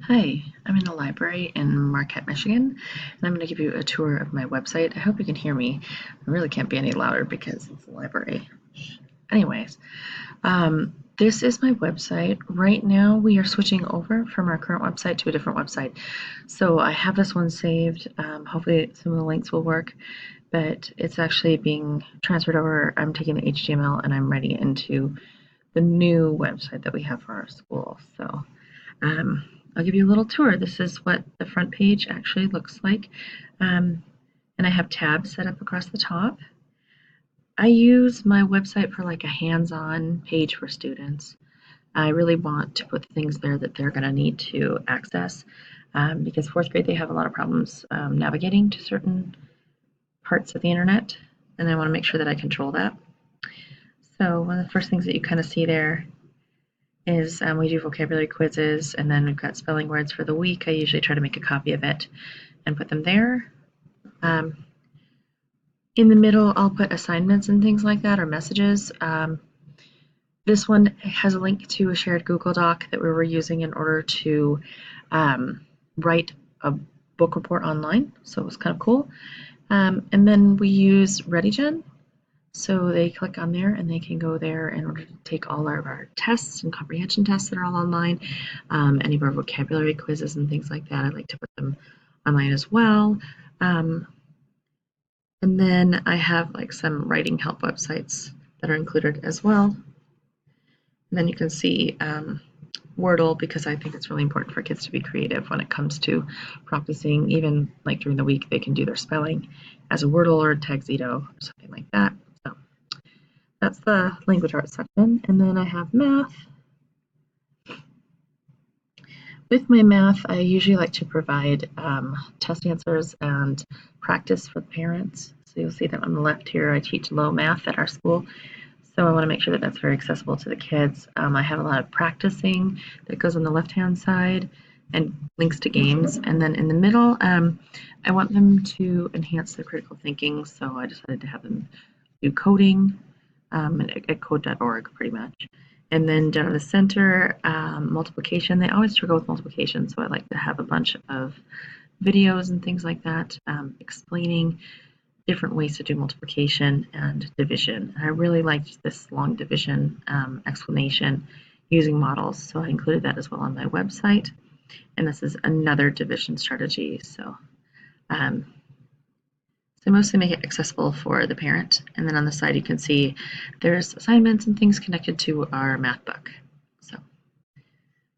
Hi, I'm in a library in Marquette, Michigan, and I'm going to give you a tour of my website. I hope you can hear me. I really can't be any louder because it's a library. Anyways, this is my website. Right now, we are switching over from our current website to a different website. So I have this one saved. Hopefully, some of the links will work, but it's actually being transferred over. I'm taking the HTML and I'm writing it into the new website that we have for our school. So um, I'll give you a little tour. This is what the front page actually looks like. And I have tabs set up across the top. I use my website for like a hands-on page for students. I really want to put things there that they're going to need to access because fourth grade they have a lot of problems navigating to certain parts of the internet, and I want to make sure that I control that. So one of the first things that you kind of see there is we do vocabulary quizzes, and then we've got spelling words for the week. I usually try to make a copy of it and put them there. In the middle, I'll put assignments and things like that, or messages. This one has a link to a shared Google Doc that we were using in order to write a book report online, so it was kind of cool. And then we use ReadyGen. So they click on there and they can go there in order to take all of our tests and comprehension tests that are all online, any of our vocabulary quizzes and things like that. I like to put them online as well. And then I have like some writing help websites that are included as well. And then you can see Wordle, because I think it's really important for kids to be creative when it comes to practicing. Even like during the week, they can do their spelling as a Wordle or a Tagxito or something like that. That's the language arts section. And then I have math. With my math, I usually like to provide test answers and practice for the parents. So you'll see that on the left here, I teach low math at our school. So I want to make sure that that's very accessible to the kids. I have a lot of practicing that goes on the left-hand side and links to games. And then in the middle, I want them to enhance their critical thinking. So I decided to have them do coding at code.org pretty much. And then down in the center, multiplication. They always struggle with multiplication, so I like to have a bunch of videos and things like that explaining different ways to do multiplication and division. And I really liked this long division explanation using models, so I included that as well on my website. And this is another division strategy. So mostly make it accessible for the parent. And then on the side, you can see there's assignments and things connected to our math book. So,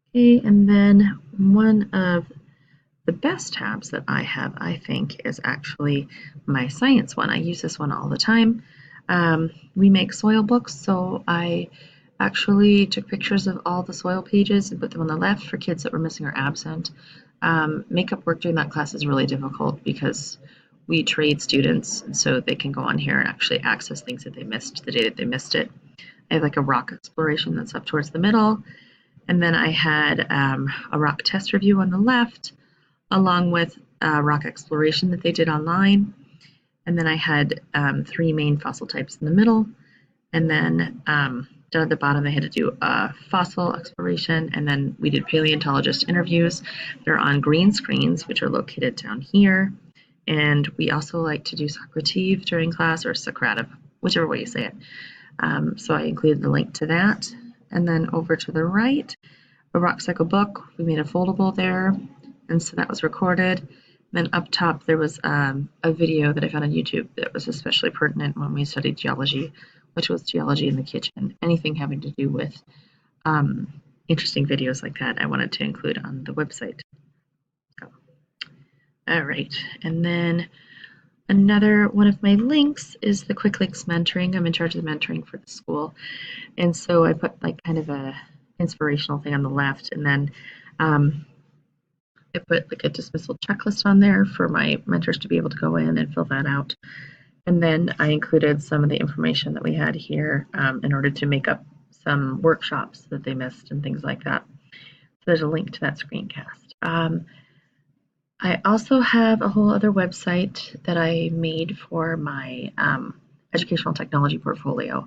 okay, and then one of the best tabs that I have, I think, is actually my science one. I use this one all the time. We make soil books, so I actually took pictures of all the soil pages and put them on the left for kids that were missing or absent. Makeup work during that class is really difficult because we trade students, and so they can go on here and actually access things that they missed the day that they missed it. I have like a rock exploration that's up towards the middle, and then I had a rock test review on the left, along with a rock exploration that they did online. And then I had 3 main fossil types in the middle, and then down at the bottom they had to do a fossil exploration, and then we did paleontologist interviews. They're on green screens, which are located down here. And we also like to do Socrative during class, or Socrative, whichever way you say it. So I included the link to that. And then over to the right, a rock cycle book. We made a foldable there, and so that was recorded. Then up top, there was a video that I found on YouTube that was especially pertinent when we studied geology, which was geology in the kitchen. Anything having to do with interesting videos like that, I wanted to include on the website. All right, and then another one of my links is the Quicklinks Mentoring. I'm in charge of the mentoring for the school, and so I put like kind of a inspirational thing on the left, and then I put like a dismissal checklist on there for my mentors to be able to go in and fill that out. And then I included some of the information that we had here in order to make up some workshops that they missed and things like that. So there's a link to that screencast. I also have a whole other website that I made for my educational technology portfolio,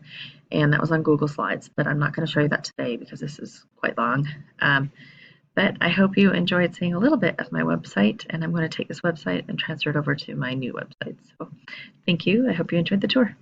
and that was on Google Slides, but I'm not going to show you that today because this is quite long. But I hope you enjoyed seeing a little bit of my website, and I'm going to take this website and transfer it over to my new website. So thank you. I hope you enjoyed the tour.